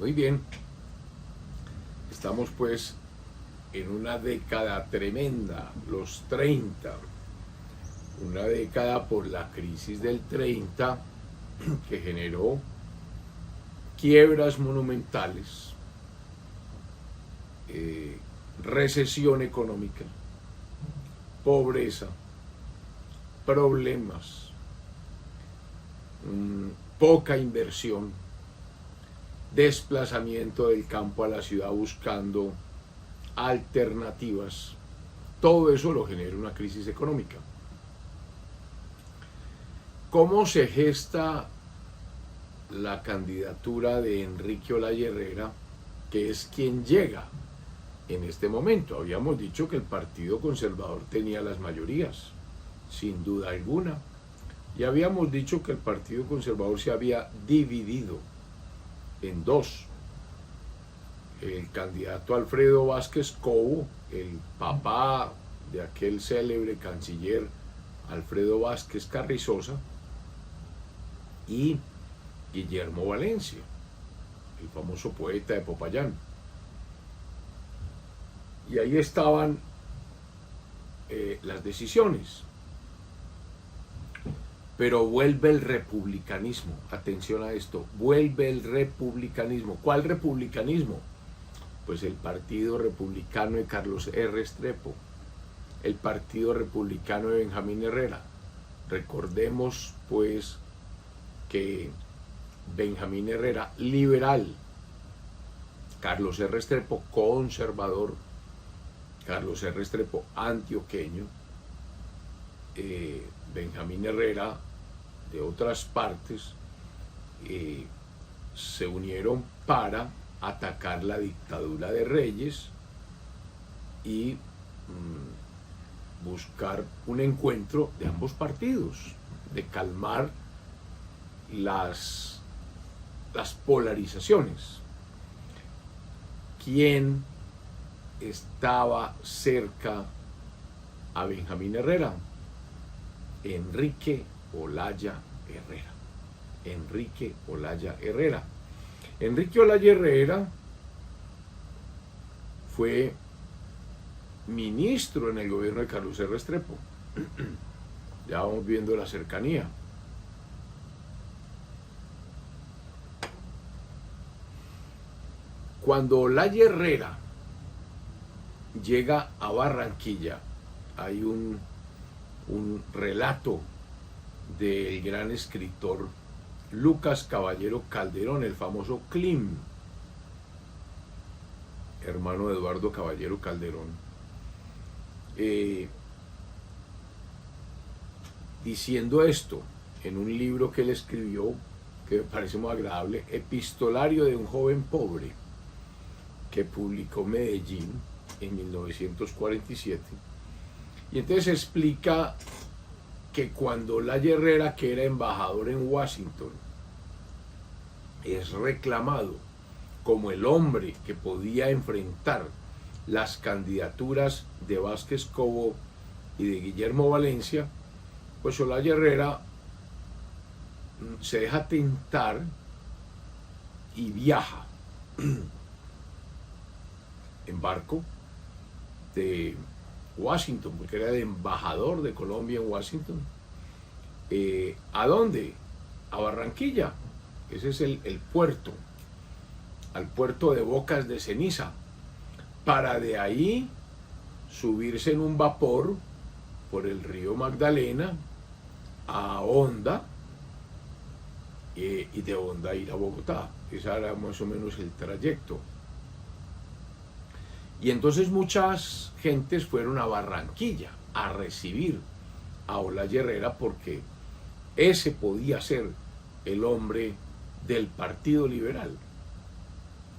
Muy bien, estamos pues en una década tremenda, los 30, una década por la crisis del 30 que generó quiebras monumentales, recesión económica, pobreza, problemas, poca inversión, desplazamiento del campo a la ciudad buscando alternativas. Todo eso lo genera una crisis económica. ¿Cómo se gesta la candidatura de Enrique Olaya Herrera, que es quien llega en este momento? Habíamos dicho que el Partido Conservador tenía las mayorías, sin duda alguna, y habíamos dicho que el Partido Conservador se había dividido en dos. El candidato Alfredo Vázquez Cobo, el papá de aquel célebre canciller Alfredo Vázquez Carrizosa, y Guillermo Valencia, el famoso poeta de Popayán. Y ahí estaban las decisiones. Pero vuelve el republicanismo, atención a esto, vuelve el republicanismo. ¿Cuál republicanismo? Pues el Partido Republicano de Carlos R. Restrepo, el Partido Republicano de Benjamín Herrera. Recordemos pues que Benjamín Herrera, liberal, Carlos R. Restrepo, conservador, Carlos R. Restrepo, antioqueño, Benjamín Herrera de otras partes, se unieron para atacar la dictadura de Reyes y buscar un encuentro de ambos partidos, de calmar las polarizaciones. ¿Quién estaba cerca a Benjamín Herrera? Enrique Olaya Herrera. Enrique Olaya Herrera. Enrique Olaya Herrera fue ministro en el gobierno de Carlos R. Restrepo. Ya vamos viendo la cercanía. Cuando Olaya Herrera llega a Barranquilla, hay un relato del gran escritor Lucas Caballero Calderón, el famoso Klim, hermano de Eduardo Caballero Calderón, diciendo esto en un libro que él escribió, que me parece muy agradable, Epistolario de un joven pobre, que publicó Medellín en 1947. Y entonces explica que cuando Olaya Herrera, que era embajador en Washington, es reclamado como el hombre que podía enfrentar las candidaturas de Vázquez Cobo y de Guillermo Valencia, pues Olaya Herrera se deja tentar y viaja en barco de Washington, porque era el embajador de Colombia en Washington. ¿A dónde? A Barranquilla. Ese es el puerto, al puerto de Bocas de Ceniza, para de ahí subirse en un vapor por el río Magdalena a Honda, y de Honda ir a Bogotá. Ese era más o menos el trayecto. Y entonces muchas gentes fueron a Barranquilla a recibir a Olaya Herrera, porque ese podía ser el hombre del Partido Liberal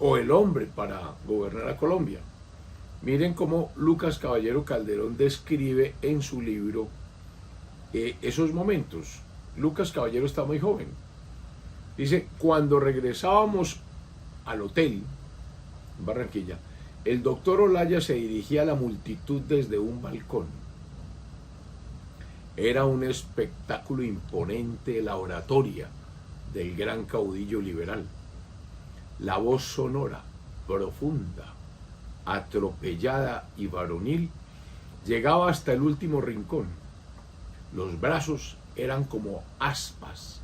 o el hombre para gobernar a Colombia. Miren cómo Lucas Caballero Calderón describe en su libro esos momentos. Lucas Caballero está muy joven. Dice: cuando regresábamos al hotel en Barranquilla, el doctor Olaya se dirigía a la multitud desde un balcón. Era un espectáculo imponente la oratoria del gran caudillo liberal. La voz sonora, profunda, atropellada y varonil, llegaba hasta el último rincón. Los brazos eran como aspas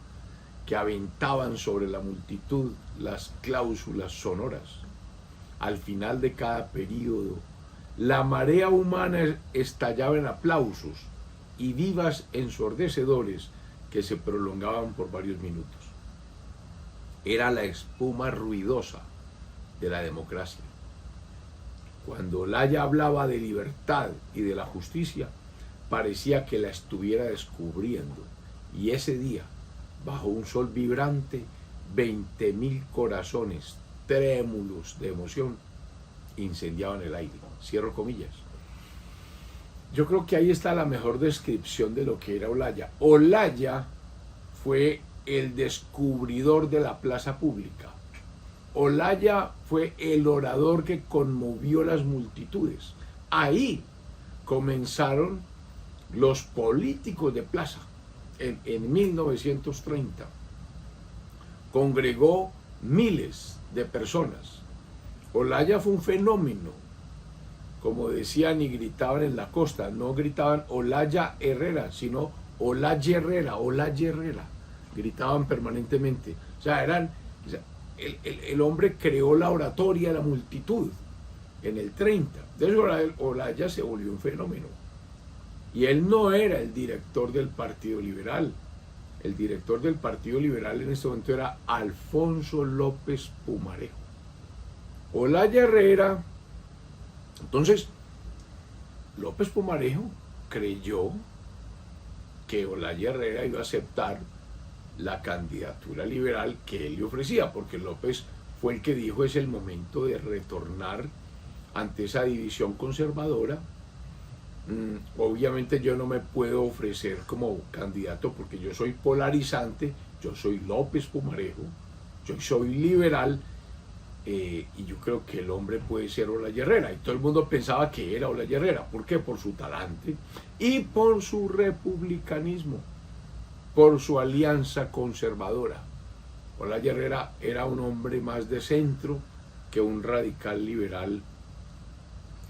que aventaban sobre la multitud las cláusulas sonoras. Al final de cada período, la marea humana estallaba en aplausos y vivas ensordecedores que se prolongaban por varios minutos. Era la espuma ruidosa de la democracia. Cuando Olaya hablaba de libertad y de la justicia, parecía que la estuviera descubriendo, y ese día, bajo un sol vibrante, 20.000 corazones trémulos de emoción incendiaban el aire. Cierro comillas. Yo creo que ahí está la mejor descripción de lo que era Olaya. Olaya fue el descubridor de la plaza pública. Olaya fue el orador que conmovió las multitudes. Ahí comenzaron los políticos de plaza. En 1930 congregó miles de personas. Olaya fue un fenómeno. Como decían y gritaban en la costa, no gritaban Olaya Herrera, sino Olaya Herrera, Olaya Herrera. Gritaban permanentemente. O sea, el hombre creó la oratoria, la multitud, en el 30. Entonces Olaya se volvió un fenómeno. Y él no era el director del Partido Liberal. El director del Partido Liberal en este momento era Alfonso López Pumarejo. Olaya Herrera. Entonces, López Pumarejo creyó que Olaya Herrera iba a aceptar la candidatura liberal que él le ofrecía, porque López fue el que dijo es el momento de retornar ante esa división conservadora. Obviamente yo no me puedo ofrecer como candidato porque yo soy polarizante, yo soy López Pumarejo, yo soy liberal, y yo creo que el hombre puede ser Olaya Herrera, y todo el mundo pensaba que era Olaya Herrera. ¿Por qué? Por su talante y por su republicanismo, por su alianza conservadora. Olaya Herrera era un hombre más de centro que un radical liberal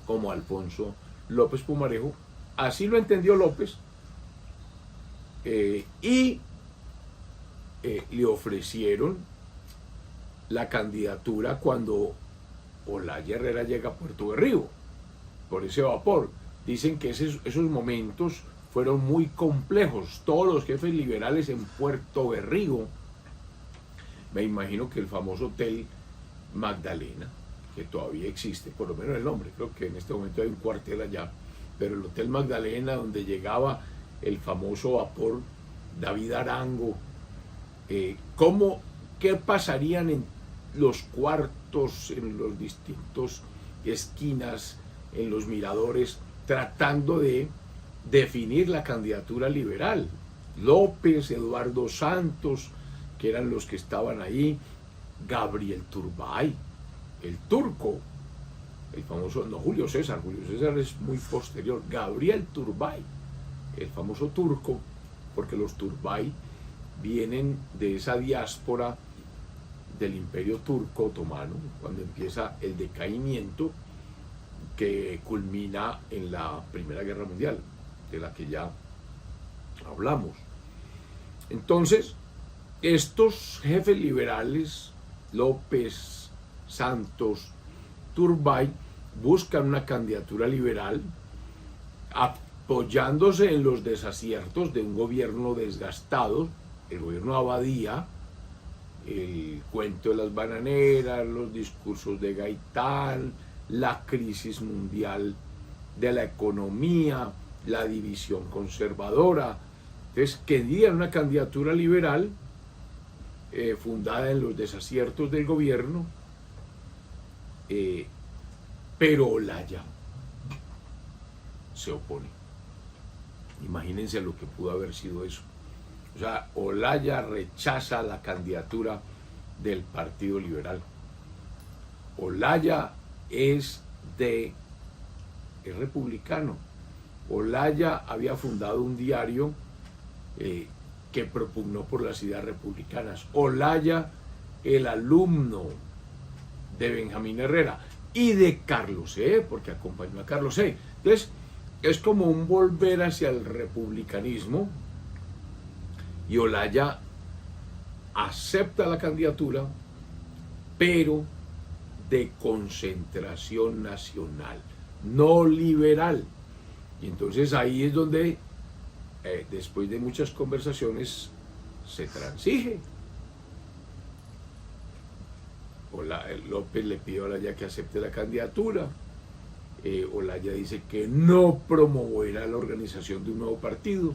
como Alfonso López Pumarejo. Así lo entendió López, y le ofrecieron la candidatura cuando Olaya Herrera llega a Puerto Berrío, por ese vapor. Dicen que esos momentos fueron muy complejos. Todos los jefes liberales en Puerto Berrío, me imagino que el famoso Hotel Magdalena, que todavía existe, por lo menos el nombre, creo que en este momento hay un cuartel allá, pero el Hotel Magdalena, donde llegaba el famoso vapor David Arango, ¿qué pasarían en los cuartos, en los distintos esquinas, en los miradores, tratando de definir la candidatura liberal? López, Eduardo Santos, que eran los que estaban ahí, Gabriel Turbay, el turco, el famoso, no Julio César es muy posterior, Gabriel Turbay, el famoso turco, porque los Turbay vienen de esa diáspora del Imperio Turco Otomano, cuando empieza el decaimiento que culmina en la Primera Guerra Mundial, de la que ya hablamos. Entonces, estos jefes liberales, López, Santos, Turbay, buscan una candidatura liberal apoyándose en los desaciertos de un gobierno desgastado, el gobierno Abadía, el cuento de las bananeras, los discursos de Gaitán, la crisis mundial de la economía, la división conservadora. Entonces querían una candidatura liberal fundada en los desaciertos del gobierno, pero Olaya se opone. Imagínense lo que pudo haber sido eso. O sea, Olaya rechaza la candidatura del Partido Liberal. Olaya es republicano. Olaya había fundado un diario que propugnó por las ideas republicanas. Olaya, el alumno de Benjamín Herrera y de Carlos E., porque acompañó a Carlos E. Entonces, es como un volver hacia el republicanismo, y Olaya acepta la candidatura, pero de concentración nacional, no liberal. Y entonces ahí es donde, después de muchas conversaciones, se transige. López le pide a Olaya que acepte la candidatura. Olaya dice que no promoverá la organización de un nuevo partido.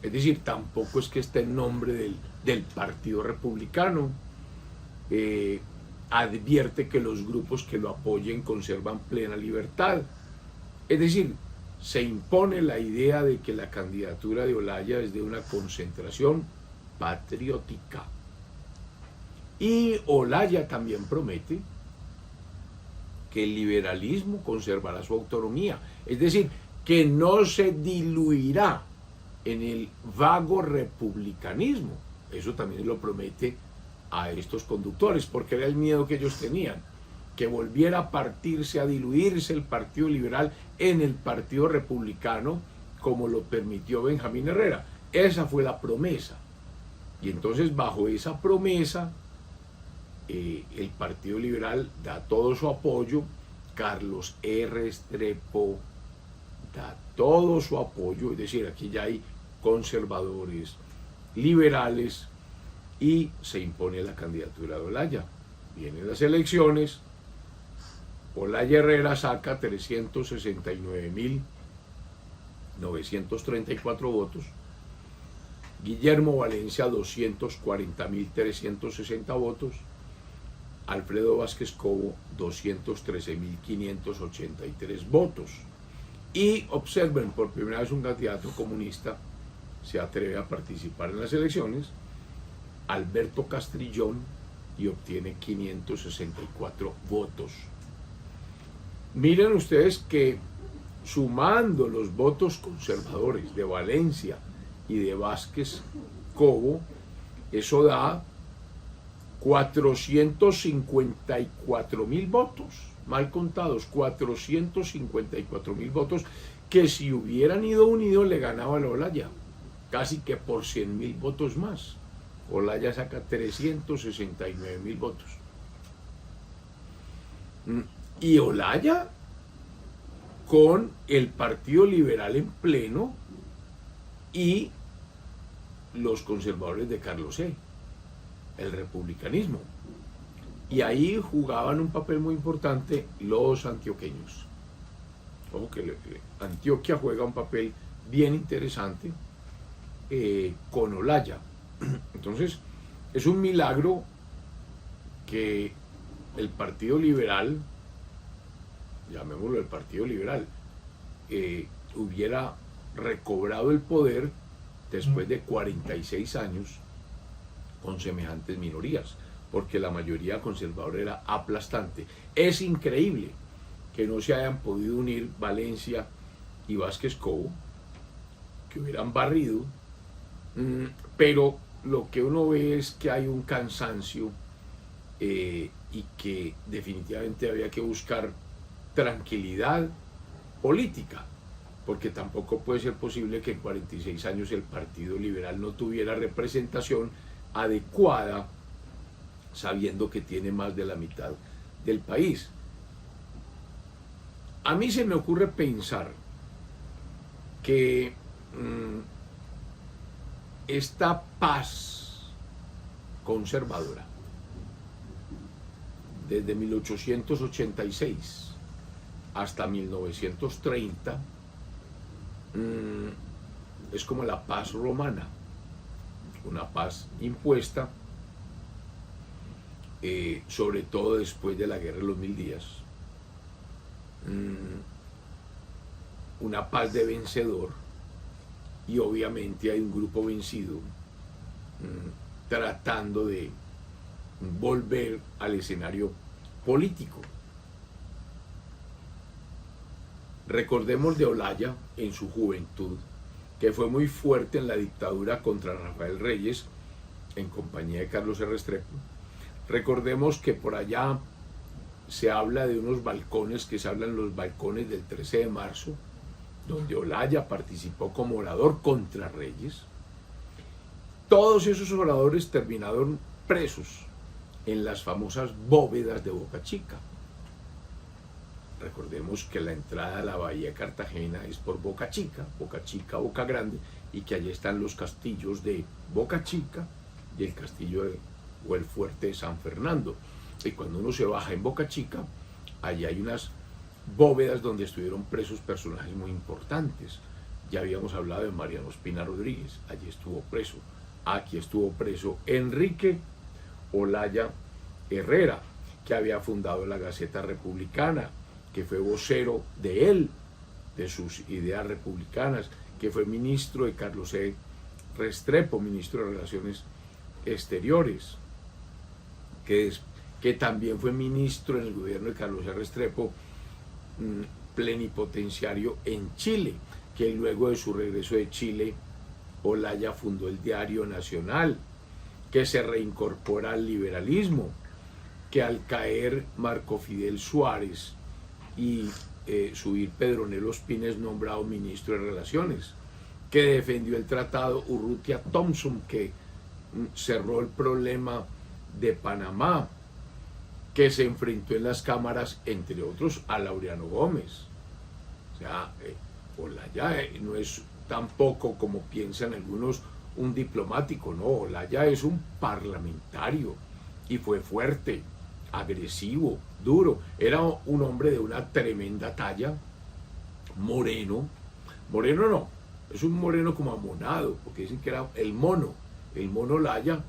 Es decir, tampoco es que esté en nombre del Partido Republicano. Advierte que los grupos que lo apoyen conservan plena libertad. Es decir, se impone la idea de que la candidatura de Olaya es de una concentración patriótica. Y Olaya también promete que el liberalismo conservará su autonomía, es decir, que no se diluirá en el vago republicanismo. Eso también lo promete a estos conductores, porque era el miedo que ellos tenían, que volviera a partirse, a diluirse el Partido Liberal en el Partido Republicano, como lo permitió Benjamín Herrera. Esa fue la promesa. Y entonces, bajo esa promesa, el Partido Liberal da todo su apoyo. Carlos E. Restrepo da todo su apoyo, es decir, aquí ya hay conservadores, liberales, y se impone la candidatura de Olaya. Vienen las elecciones, Olaya Herrera saca 369.934 votos, Guillermo Valencia 240.360 votos, Alfredo Vázquez Cobo 213.583 votos. Y observen, por primera vez un candidato comunista se atreve a participar en las elecciones, Alberto Castrillón, y obtiene 564 votos. Miren ustedes que, sumando los votos conservadores de Valencia y de Vázquez Cobo, eso da 454.000 votos, mal contados, 454.000 votos, que si hubieran ido unidos le ganaba a Olaya, casi que por 100.000 votos más. Olaya saca 369.000 votos. Y Olaya, con el Partido Liberal en pleno y los conservadores de Carlos E., el republicanismo. Y ahí jugaban un papel muy importante los antioqueños. Ojo que Antioquia juega un papel bien interesante con Olaya. Entonces, es un milagro que el Partido Liberal, llamémoslo el Partido Liberal, hubiera recobrado el poder después de 46 años con semejantes minorías, porque la mayoría conservadora era aplastante. Es increíble que no se hayan podido unir Valencia y Vázquez Cobo, que hubieran barrido, pero lo que uno ve es que hay un cansancio y que definitivamente había que buscar tranquilidad política, porque tampoco puede ser posible que en 46 años el Partido Liberal no tuviera representación adecuada, sabiendo que tiene más de la mitad del país. A mí se me ocurre pensar que esta paz conservadora desde 1886 hasta 1930 es como la paz romana, una paz impuesta, sobre todo después de la Guerra de los 1000 días, una paz de vencedor, y obviamente hay un grupo vencido tratando de volver al escenario político. Recordemos de Olaya en su juventud, que fue muy fuerte en la dictadura contra Rafael Reyes en compañía de Carlos E. Restrepo. Recordemos que por allá se habla de unos balcones que se hablan los balcones del 13 de marzo, donde Olaya participó como orador contra Reyes. Todos esos oradores terminaron presos en las famosas bóvedas de Boca Chica. Recordemos que la entrada a la bahía de Cartagena es por Boca Chica, Boca Grande, y que allí están los castillos de Boca Chica y el castillo o el fuerte de San Fernando. Y cuando uno se baja en Boca Chica, allí hay unas bóvedas donde estuvieron presos personajes muy importantes. Ya habíamos hablado de Mariano Ospina Rodríguez, allí estuvo preso. Aquí estuvo preso Enrique Olaya Herrera, que había fundado la Gaceta Republicana, que fue vocero de él, de sus ideas republicanas, que fue ministro de Carlos E. Restrepo, ministro de Relaciones Exteriores, que también fue ministro en el gobierno de Carlos E. Restrepo, plenipotenciario en Chile, que luego de su regreso de Chile, Olaya fundó el Diario Nacional, que se reincorpora al liberalismo, que al caer Marco Fidel Suárez y subir Pedronel Ospina es nombrado ministro de Relaciones, que defendió el tratado Urrutia-Thompson, que cerró el problema de Panamá, que se enfrentó en las cámaras, entre otros, a Laureano Gómez. O sea, Olaya no es tampoco, como piensan algunos, un diplomático, no, Olaya es un parlamentario, y fue fuerte, agresivo, duro. Era un hombre de una tremenda talla, moreno no, es un moreno como amonado, porque dicen que era el mono Olaya,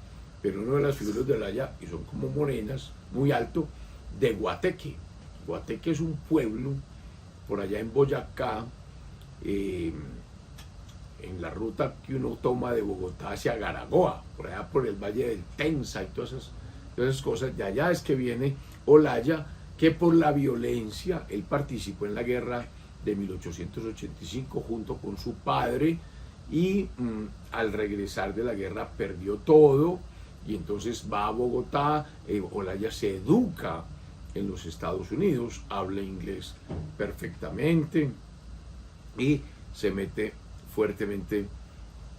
pero uno de las figuras de Olaya, y son como morenas, muy alto, de Guateque. Guateque es un pueblo por allá en Boyacá, en la ruta que uno toma de Bogotá hacia Garagoa, por allá por el Valle del Tensa y todas esas cosas. De allá es que viene Olaya, que por la violencia, él participó en la guerra de 1885 junto con su padre, y al regresar de la guerra perdió todo, y entonces va a Bogotá. Olaya se educa en los Estados Unidos, habla inglés perfectamente y se mete fuertemente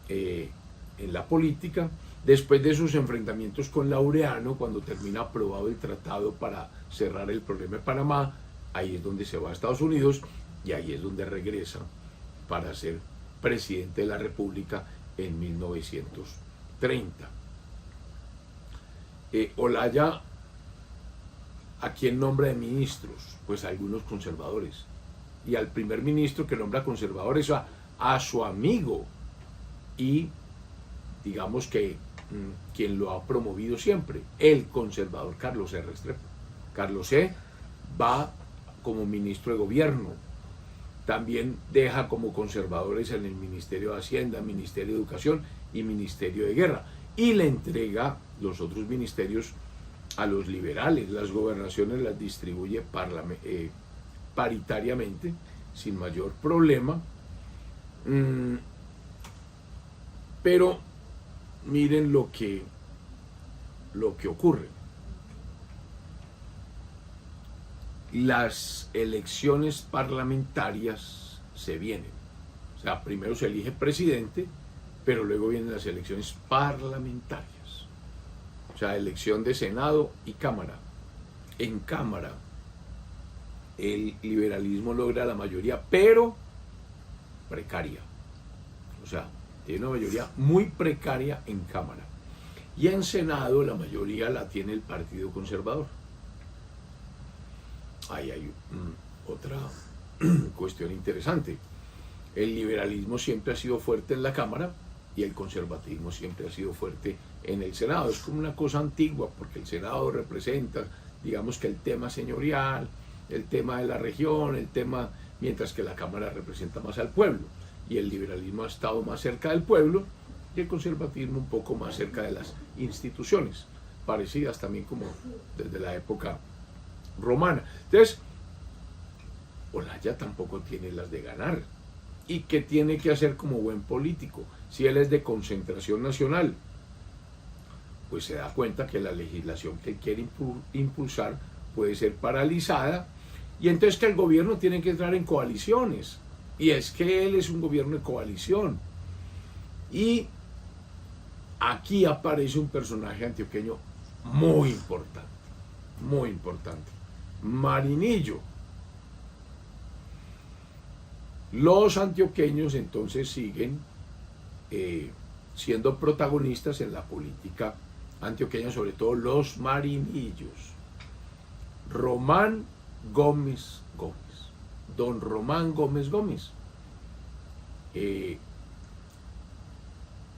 en la política. Después de sus enfrentamientos con Laureano, cuando termina aprobado el tratado para cerrar el problema de Panamá, ahí es donde se va a Estados Unidos, y ahí es donde regresa para ser presidente de la República en 1930. Olaya, ¿a quién nombra de ministros? Pues a algunos conservadores. Y al primer ministro que nombra conservador es a su amigo, y digamos que quien lo ha promovido siempre, el conservador Carlos E. Restrepo. Carlos E. va como ministro de gobierno, también deja como conservadores en el Ministerio de Hacienda, Ministerio de Educación y Ministerio de Guerra, y le entrega los otros ministerios a los liberales. Las gobernaciones las distribuye paritariamente, sin mayor problema. Pero miren lo que ocurre. Las elecciones parlamentarias se vienen. O sea, primero se elige presidente, pero luego vienen las elecciones parlamentarias. O sea, elección de Senado y Cámara. En Cámara, el liberalismo logra la mayoría, pero precaria. O sea, tiene una mayoría muy precaria en Cámara. Y en Senado la mayoría la tiene el Partido Conservador. Ahí hay otra cuestión interesante. El liberalismo siempre ha sido fuerte en la Cámara y el conservatismo siempre ha sido fuerte en el Senado. Es como una cosa antigua, porque el Senado representa, digamos, que el tema señorial, el tema de la región, mientras que la Cámara representa más al pueblo. Y el liberalismo ha estado más cerca del pueblo y el conservatismo un poco más cerca de las instituciones, parecidas también como desde la época romana. Entonces, Olaya tampoco tiene las de ganar. ¿Y qué tiene que hacer como buen político? Si él es de Concentración Nacional, pues se da cuenta que la legislación que quiere impulsar puede ser paralizada, y entonces que el gobierno tiene que entrar en coaliciones, y es que él es un gobierno de coalición. Y aquí aparece un personaje antioqueño muy importante, Marinillo. Los antioqueños entonces siguen siendo protagonistas en la política antioqueña, sobre todo los marinillos. Román Gómez Gómez, don Román Gómez Gómez.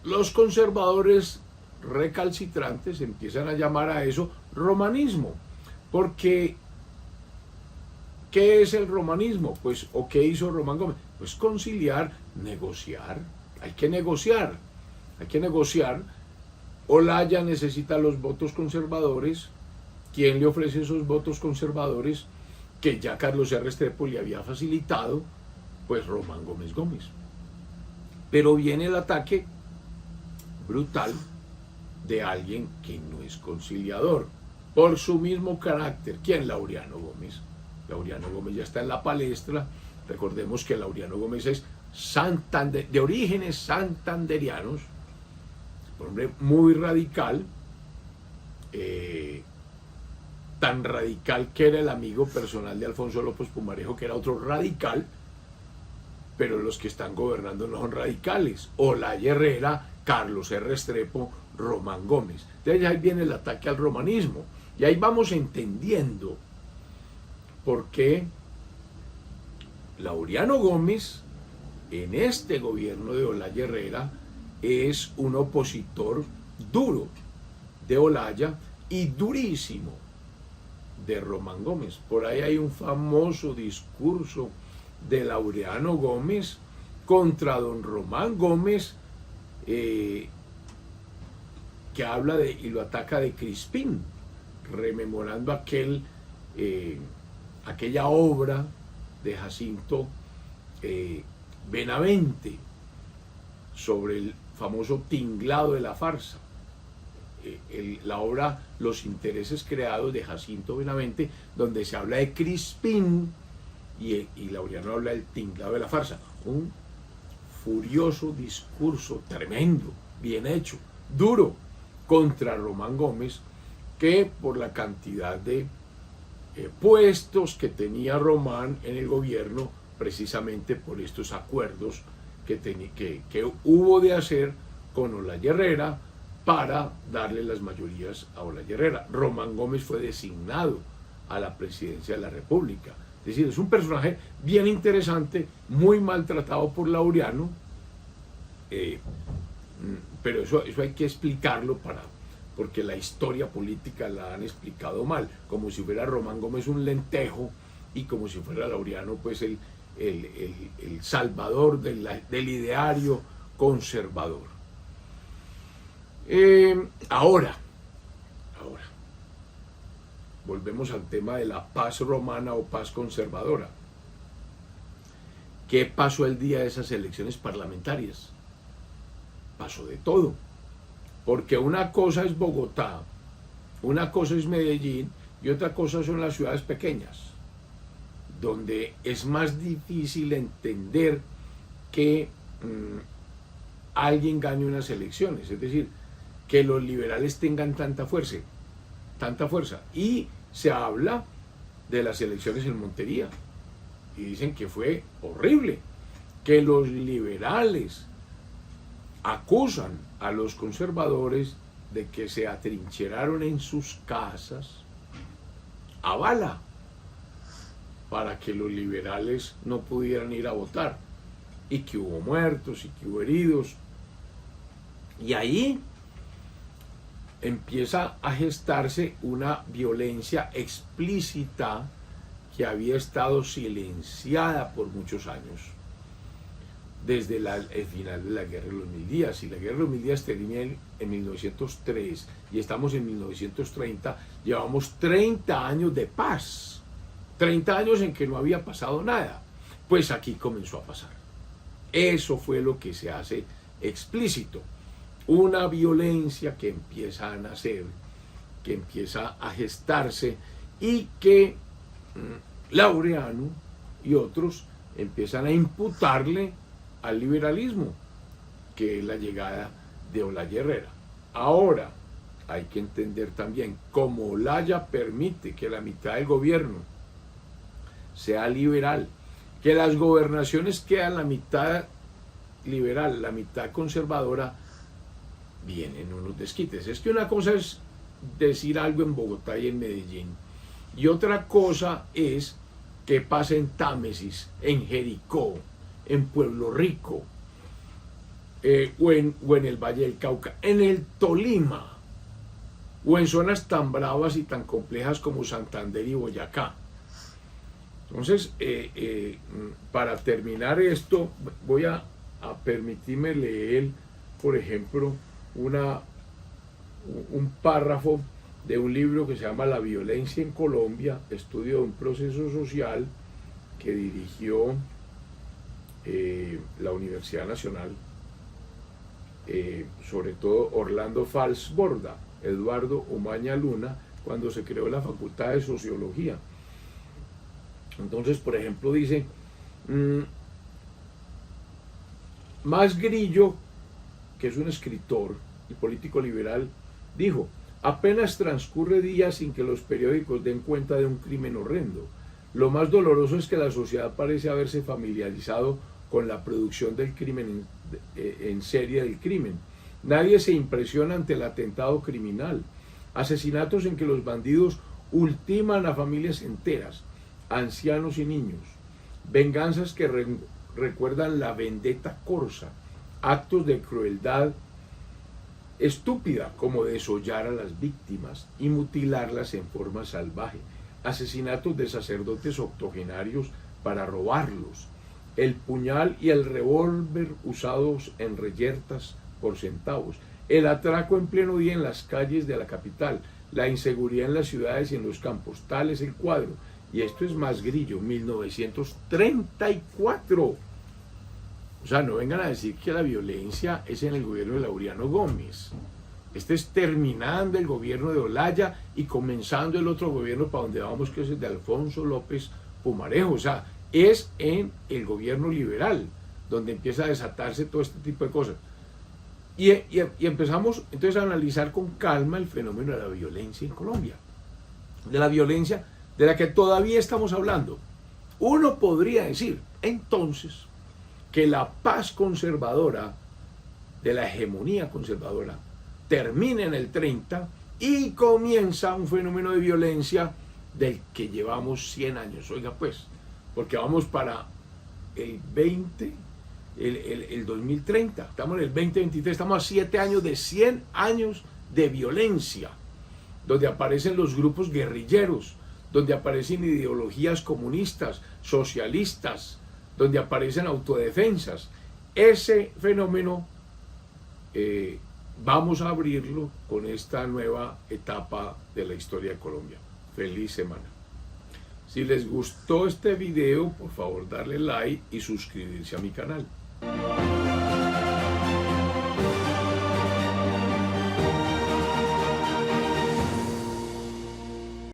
Los conservadores recalcitrantes empiezan a llamar a eso romanismo, porque ¿qué es el romanismo? Pues, ¿o qué hizo Román Gómez? Pues conciliar, negociar. Hay que negociar. Olaya necesita los votos conservadores. ¿Quién le ofrece esos votos conservadores que ya Carlos R. Restrepo le había facilitado? Pues Román Gómez Gómez. Pero viene el ataque brutal de alguien que no es conciliador, por su mismo carácter. ¿Quién? Laureano Gómez. Laureano Gómez ya está en la palestra. Recordemos que Laureano Gómez es de orígenes santanderianos, un hombre muy radical, tan radical que era el amigo personal de Alfonso López Pumarejo, que era otro radical, pero los que están gobernando no son radicales. Olaya Herrera, Carlos R. Restrepo, Román Gómez. Entonces ahí viene el ataque al romanismo, y ahí vamos entendiendo por qué Laureano Gómez en este gobierno de Olaya Herrera es un opositor duro de Olaya y durísimo de Román Gómez. Por ahí hay un famoso discurso de Laureano Gómez contra don Román Gómez, que habla y lo ataca de Crispín, rememorando aquella obra de Jacinto Benavente sobre el famoso tinglado de la farsa. La obra Los intereses creados de Jacinto Benavente, donde se habla de Crispín y Laureano habla del tinglado de la farsa. Un furioso discurso tremendo, bien hecho, duro, contra Román Gómez, que por la cantidad de puestos que tenía Román en el gobierno, precisamente por estos acuerdos que hubo de hacer con Olaya Herrera para darle las mayorías a Olaya Herrera. Román Gómez fue designado a la presidencia de la República. Es decir, es un personaje bien interesante, muy maltratado por Laureano, pero eso hay que explicarlo porque la historia política la han explicado mal, como si fuera Román Gómez un lentejo y como si fuera Laureano pues el salvador del ideario conservador. Ahora, volvemos al tema de la paz romana o paz conservadora. ¿Qué pasó el día de esas elecciones parlamentarias? Pasó de todo, porque una cosa es Bogotá, una cosa es Medellín y otra cosa son las ciudades pequeñas, donde es más difícil entender que alguien gane unas elecciones, es decir, que los liberales tengan tanta fuerza. Y se habla de las elecciones en Montería y dicen que fue horrible, que los liberales acusan a los conservadores de que se atrincheraron en sus casas a bala para que los liberales no pudieran ir a votar, y que hubo muertos y que hubo heridos. Y ahí empieza a gestarse una violencia explícita que había estado silenciada por muchos años, desde el final de la Guerra de los Mil Días. Y la Guerra de los Mil Días termina en 1903 y estamos en 1930, llevamos 30 años de paz, 30 años en que no había pasado nada. Pues aquí comenzó a pasar. Eso fue lo que se hace explícito. una violencia que empieza a nacer, que empieza a gestarse y que Laureano y otros empiezan a imputarle al liberalismo, que es la llegada de Olaya Herrera. Ahora, hay que entender también, como Olaya permite que la mitad del gobierno sea liberal, que las gobernaciones quedan la mitad liberal, la mitad conservadora, vienen unos desquites. Es que una cosa es decir algo en Bogotá y en Medellín, y otra cosa es que pasa en Támesis, en Jericó, en Pueblo Rico, o en el Valle del Cauca, en el Tolima, o en zonas tan bravas y tan complejas como Santander y Boyacá. Entonces, para terminar esto, voy a permitirme leer, por ejemplo, un párrafo de un libro que se llama La violencia en Colombia, estudio de un proceso social, que dirigió la Universidad Nacional, sobre todo Orlando Falsborda, Eduardo Umaña Luna, cuando se creó la Facultad de Sociología. Entonces, por ejemplo, dice, Max Grillo, que es un escritor y político liberal, dijo: apenas transcurre días sin que los periódicos den cuenta de un crimen horrendo. Lo más doloroso es que la sociedad parece haberse familiarizado con la producción del crimen en serie del crimen. Nadie se impresiona ante el atentado criminal. Asesinatos en que los bandidos ultiman a familias enteras, ancianos y niños. Venganzas que recuerdan la vendetta corsa. Actos de crueldad estúpida, como desollar a las víctimas y mutilarlas en forma salvaje. Asesinatos de sacerdotes octogenarios para robarlos. El puñal y el revólver usados en reyertas por centavos. El atraco en pleno día en las calles de la capital. La inseguridad en las ciudades y en los campos. Tal es el cuadro. Y esto es Max Grillo, 1934. O sea, no vengan a decir que la violencia es en el gobierno de Laureano Gómez. Este es terminando el gobierno de Olaya y comenzando el otro gobierno para donde vamos, que es el de Alfonso López Pumarejo. O sea, es en el gobierno liberal donde empieza a desatarse todo este tipo de cosas. Y empezamos entonces a analizar con calma el fenómeno de la violencia en Colombia. De la violencia de la que todavía estamos hablando. Uno podría decir, entonces, que la paz conservadora, de la hegemonía conservadora, termina en el 30 y comienza un fenómeno de violencia del que llevamos 100 años. Oiga pues, porque vamos para el 2030, estamos en el 2023, estamos a 7 años de 100 años de violencia, donde aparecen los grupos guerrilleros, donde aparecen ideologías comunistas, socialistas, donde aparecen autodefensas. Ese fenómeno vamos a abrirlo con esta nueva etapa de la historia de Colombia. Feliz semana. Si les gustó este video, por favor darle like y suscribirse a mi canal.